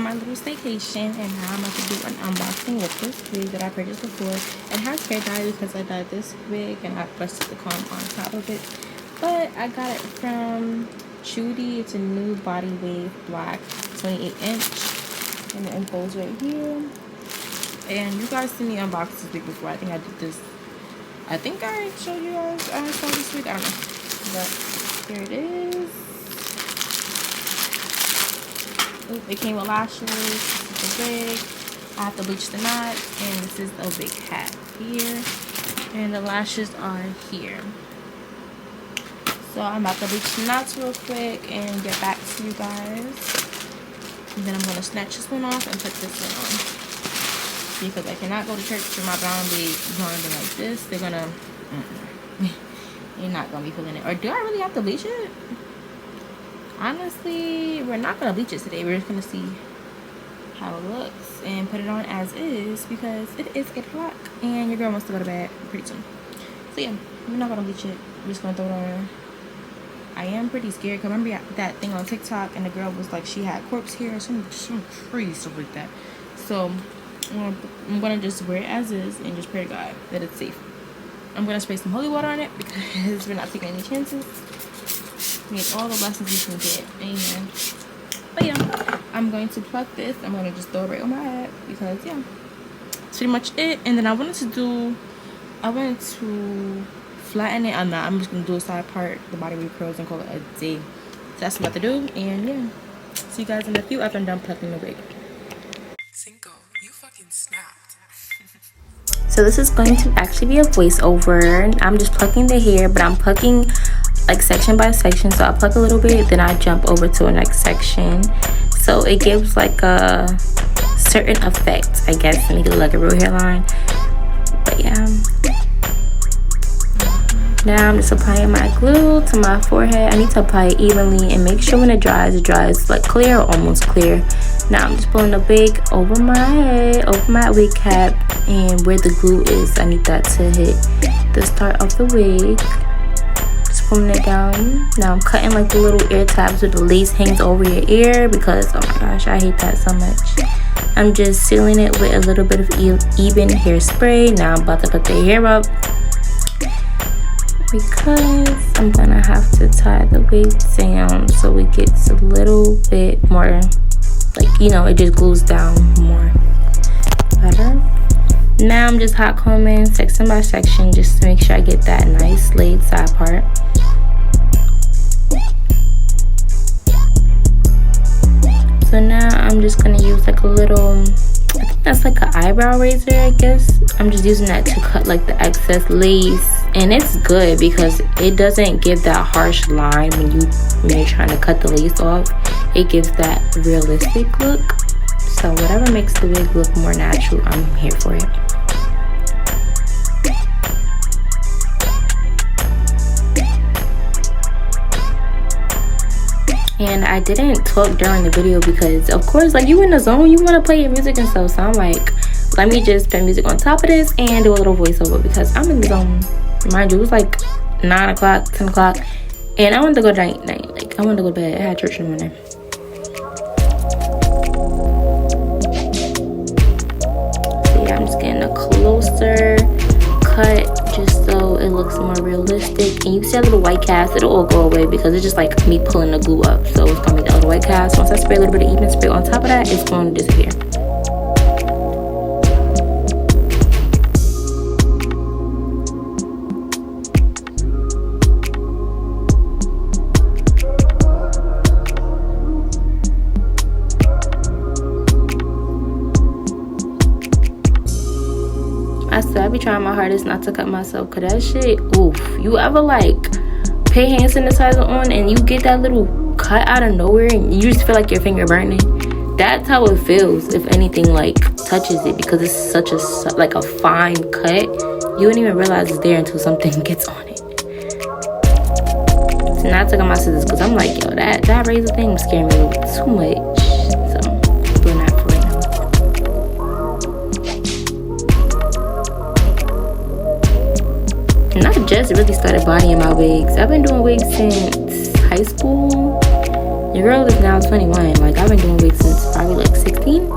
for my little staycation, and now I'm about to do an unboxing with this wig that I purchased before. It has hair dye because I dyed this wig and I busted the comb on top of it. But I got it from Judy. It's a new body wave black 28-inch, and the info's right here. And you guys see me unbox this wig before. I think I did this. I think I showed you guys I saw this wig. I don't know, but here it is. Ooh, it came with lashes. This is the wig. I have to bleach the knots, and this is the wig hat here, and the lashes are here. So I'm about to bleach the knots real quick and get back to you guys. And then I'm gonna snatch this one off and put this one on, because I cannot go to church with my brown wig blonding like this. They're gonna, you're not gonna be feeling it. Or do I really have to bleach it? Honestly, we're not gonna bleach it today. We're just gonna see how it looks and put it on as is, because it is 8 o'clock and your girl wants to go to bed pretty soon. So yeah, we're not gonna bleach it. We're just gonna throw it on. I am pretty scared, because remember that thing on TikTok and the girl was like, she had corpse hair or some crazy stuff like that. So I'm gonna just wear it as is and just pray to God that it's safe. I'm gonna spray some holy water on it because we're not taking any chances. We need all the blessings we can get. Amen. But yeah, I'm going to pluck this. I'm gonna just throw it right on my head, because yeah, that's pretty much it. And then I wanted to flatten it. I'm just gonna do a side part, the body wave curls, and call it a day. So that's what I'm about to do. And yeah, see you guys in a few after I'm done plucking the wig. So this is going to actually be a voiceover. I'm just plucking the hair, but I'm plucking like section by section. So I pluck a little bit, then I jump over to the next section. So it gives like a certain effect, I guess, to make it look like a real hairline. But yeah. Now I'm just applying my glue to my forehead. I need to apply it evenly and make sure when it dries like clear or almost clear. Now I'm just pulling the wig over my head, over my wig cap, and where the glue is, I need that to hit the start of the wig. Just pulling it down. Now I'm cutting like the little ear tabs where the lace hangs over your ear, because oh my gosh, I hate that so much. I'm just sealing it with a little bit of EBIN hairspray. Now I'm about to put the hair up, because I'm gonna have to tie the wig down so it gets a little bit more, like, you know, it just glues down more better. Now I'm just hot combing section by section just to make sure I get that nice laid side part. So now I'm just gonna use like a little, I think that's like an eyebrow razor, I guess. I'm just using that to cut like the excess lace, and it's good because it doesn't give that harsh line when you're trying to cut the lace off. It gives that realistic look. So whatever makes the wig look more natural, I'm here for it. And I didn't talk during the video because, of course, like, you in the zone, you want to play your music and stuff. So I'm like, let me just put music on top of this and do a little voiceover, because I'm in the zone. Mind you, it was like 9 o'clock, 10 o'clock, and I wanted to go night. Like, I wanted to go to bed. I had church in the morning. So yeah, I'm just getting a closer cut just so it looks more realistic. And you see that little white cast, it'll all go away because it's just like me pulling the glue up. So it's gonna be that little white cast. Once I spray a little bit of EBIN spray on top of that, it's going to disappear. I be trying my hardest not to cut myself, because that shit, oof. You ever like put hand sanitizer on and you get that little cut out of nowhere and you just feel like your finger burning? That's how it feels if anything like touches it, because it's such a like a fine cut. You don't even realize it's there until something gets on it. So now I took out my scissors because I'm like, yo, that razor thing was scaring me too much. So I'm doing that for right now. And I just really started bodying my wigs. I've been doing wigs since high school. Your girl is now 21. Like, I've been doing wigs since probably like 16.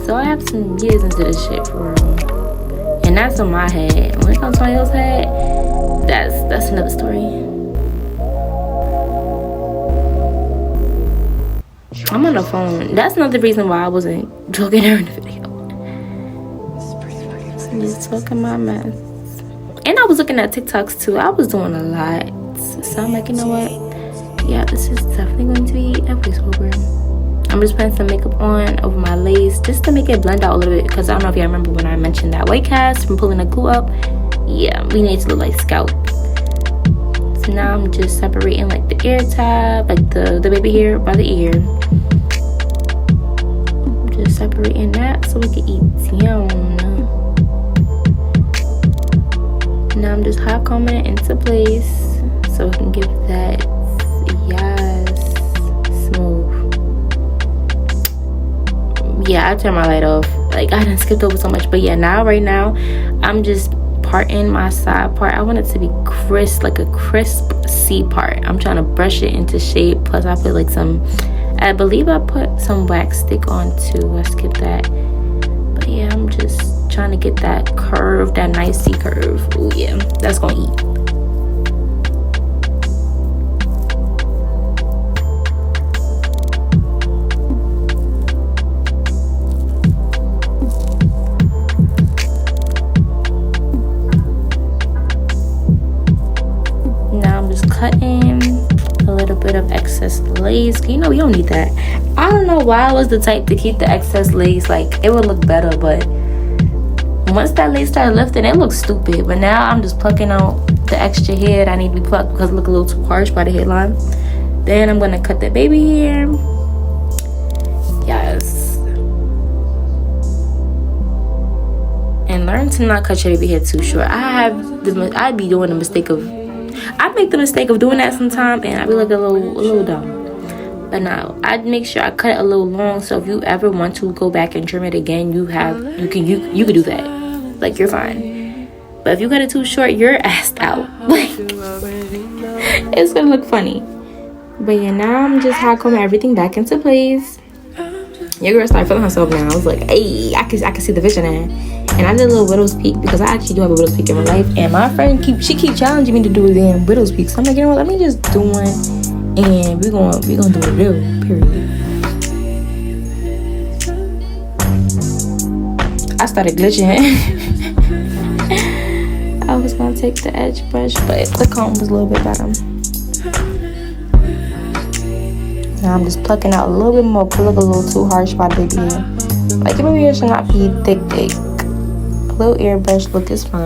So I have some years into this shit for real. And that's on my head. When it comes to my else head, that's another story. I'm on the phone. That's another reason why I wasn't talking her in the video. I'm just talking my mess. And I was looking at TikToks too. I was doing a lot. So I'm like, you know what? Yeah, this is definitely going to be a voiceover. I'm just putting some makeup on over my lace just to make it blend out a little bit. Because I don't know if y'all remember when I mentioned that white cast from pulling the glue up. Yeah, we need to look like scalp. So now I'm just separating like the ear tab, like the baby hair by the ear. Just separating that so we can eat down. Now I'm just hot combing it into place so we can give that smooth. Yeah, I turned my light off. Like I done skipped over so much, but yeah, right now I'm just parting my side part. I want it to be crisp, like a crisp C part. I'm trying to brush it into shape. Plus I put like I believe I put some wax stick on too. I skipped that. But yeah, I'm just trying to get that curve, that nice C curve. Oh yeah, that's gonna eat. Now I'm just cutting a little bit of excess lace. You know, you don't need that. I don't know why I was the type to keep the excess lace. Like it would look better, but once that lace started lifting, it looks stupid. But now I'm just plucking out the extra hair that I need to be plucked because it look a little too harsh by the headline. Then I'm going to cut the baby hair. Yes. And learn to not cut your baby hair too short. I'd be doing the mistake of... I make the mistake of doing that sometimes and I'd be like a little dumb. But now I'd make sure I cut it a little long, so if you ever want to go back and trim it again, you can do that. Like you're fine. But if you cut it too short, you're assed out. Like it's gonna look funny. But yeah, now I'm just hot combing everything back into place. Your girl started feeling herself now. I was like, hey, I can see the vision in. And I did a little widow's peak because I actually do have a widow's peak in my life. And my friend keep challenging me to do a damn widow's peak. So I'm like, you know what? Let me just do one, and we're gonna do it real. Period. I started glitching. I was gonna take the edge brush, but the comb was a little bit better. Now I'm just plucking out a little bit more because it look a little too harsh by the baby hair. Like your baby hair should not be thick. A little airbrush look is fine.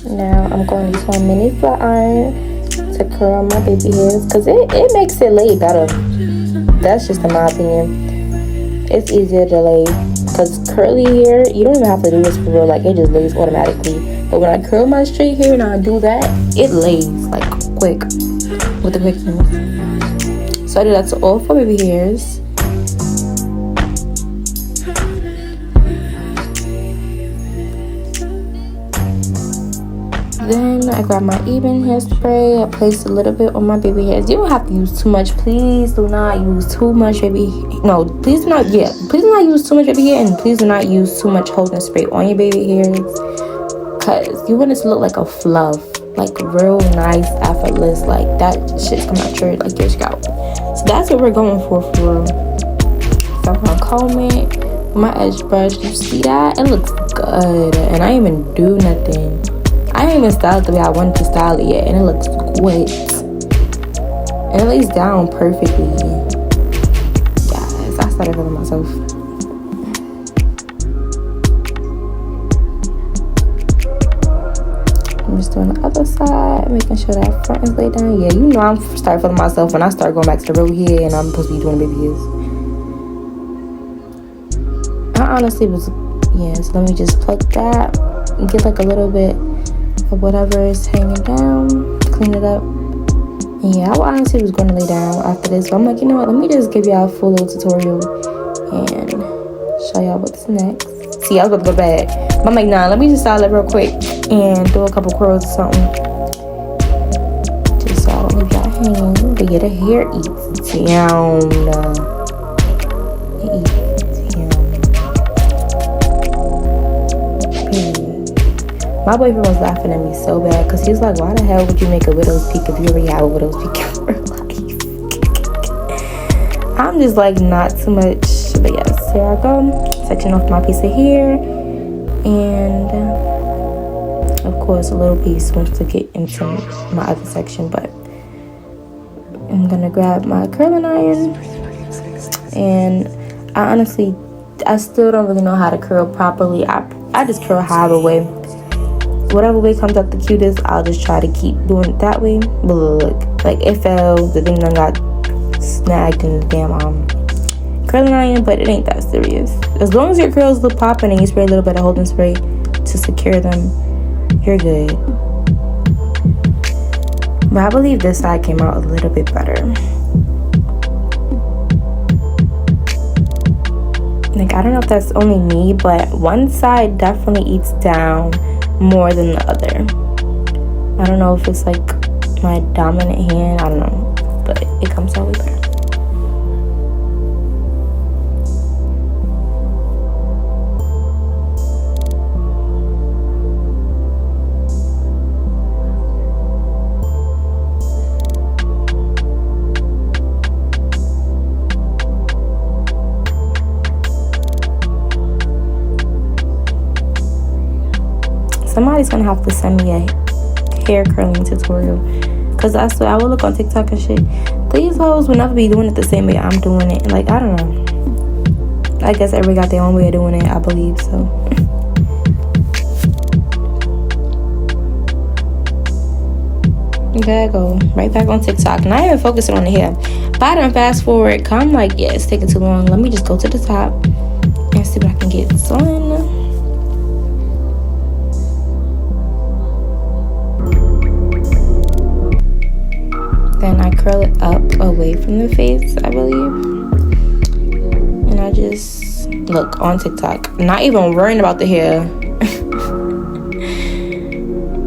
Now I'm going to use my mini flat iron to curl my baby hairs because it makes it lay better. That's just in my opinion. It's easier to lay because curly hair, you don't even have to do this for real. Like it just lays automatically. But when I curl my straight hair and I do that, it lays like quick with the quickness. So I do that to all 4 baby hairs. Then I grab my EBIN hairspray. I place a little bit on my baby hairs. You don't have to use too much. Please do not use too much baby. No, please do not. Yeah, please do not use too much baby hair, and please do not use too much holding spray on your baby hairs, cause you want it to look like a fluff, like real nice, effortless. Like that shit's coming out your scalp. So that's what we're going for real. So I'm gonna comb it with my edge brush. You see that? It looks good, and I didn't even do nothing. I ain't even styled the way I wanted to style it yet, and it looks great. And it lays down perfectly. Yes, I started feeling myself. I'm just doing the other side, making sure that front is laid down. Yeah, you know I'm starting feeling myself when I start going back to the real hair, and I'm supposed to be doing baby hairs. I honestly was, so let me just pluck that and get like a little bit of whatever is hanging down, clean it up. And yeah, I honestly was going to lay down after this, but I'm like, you know what, let me just give y'all a full little tutorial and show y'all what's next. See, I was about to go to bed, but I'm like, nah, let me just style it real quick and do a couple curls or something, just so I don't leave y'all hanging. But yeah, the hair eats down. It eats down. My boyfriend was laughing at me so bad because he was like, why the hell would you make a widow's peak if you already have a widow's peak in real life? I'm just like, not too much. But yes, here I go. Section off my piece of hair. And of course, a little piece wants to get into my other section. But I'm going to grab my curling iron. And I still don't really know how to curl properly. I just curl however way. Whatever way comes out the cutest, I'll just try to keep doing it that way. But look, like it fell, the thing done got snagged in the damn curling iron, but it ain't that serious. As long as your curls look popping and you spray a little bit of holding spray to secure them, you're good. But I believe this side came out a little bit better. Like, I don't know if that's only me, but one side definitely eats down more than the other. I don't know if it's like my dominant hand, I don't know, but it comes out way better. Somebody's gonna have to send me a hair curling tutorial, because I swear I will look on TikTok and shit. These hoes will never be doing it the same way I'm doing it. Like, I don't know. I guess everybody got their own way of doing it, I believe so. There I go, right back on TikTok. Not even focusing on the hair. But I done fast forward, cause I'm like, yeah, it's taking too long. Let me just go to the top and see what I can get done. Then I curl it up away from the face, I believe. And I just look on TikTok, not even worrying about the hair.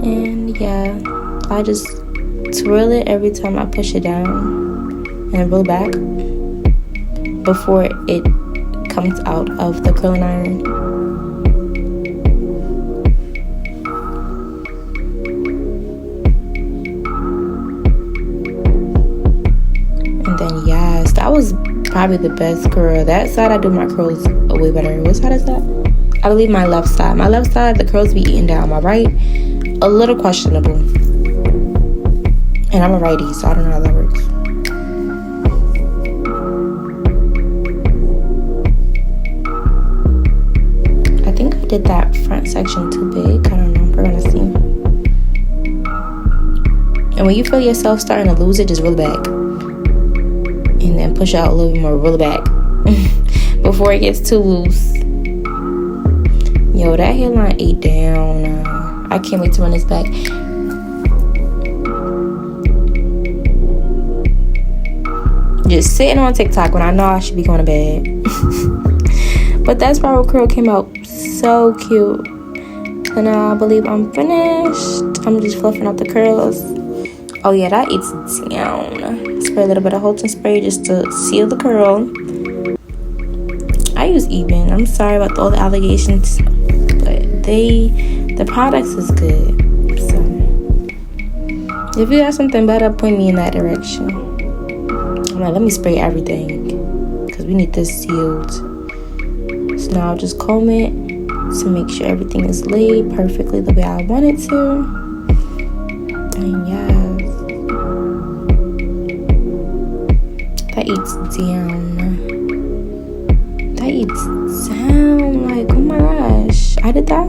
And yeah, I just twirl it every time I push it down and roll back before it comes out of the curling iron. Then yes, that was probably the best curl. That side I do my curls way better. What side is that? I believe my left side. My left side, the curls be eating down. My right, a little questionable. And I'm a righty, so I don't know how that works. I think I did that front section too big. I don't know. We're gonna see. And when you feel yourself starting to lose it, just roll it back. And then push out a little bit more, roll it back before it gets too loose. Yo, that hairline ate down. I can't wait to run this back. Just sitting on TikTok when I know I should be going to bed. But that spiral curl came out so cute. And now I believe I'm finished. I'm just fluffing out the curls. Oh yeah, that eats down. Spray a little bit of Holton spray just to seal the curl. I use EBIN. I'm sorry about all the allegations, but the products is good. So if you have something better, point me in that direction. I'm like, let me spray everything because we need this sealed. So now I'll just comb it to make sure everything is laid perfectly the way I want it to. And yeah. That eats down. That eats down. Like, oh my gosh. I did that?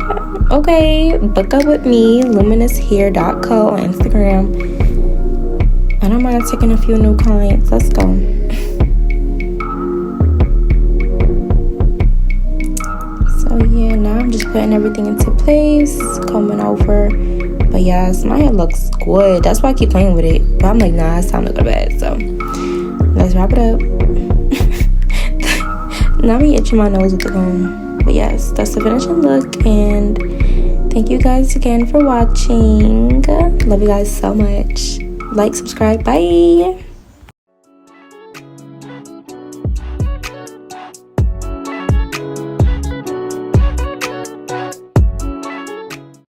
Okay. Book up with me. luminoushair.co on Instagram. I don't mind taking a few new clients. Let's go. So yeah, now I'm just putting everything into place. Combing over. But yes, my hair looks good. That's why I keep playing with it. But I'm like, nah, it's time to go to bed. So let's wrap it up. Now I'm itching my nose with the comb. But yes, that's the finishing look, and thank you guys again for watching. Love you guys so much. Like, subscribe, bye.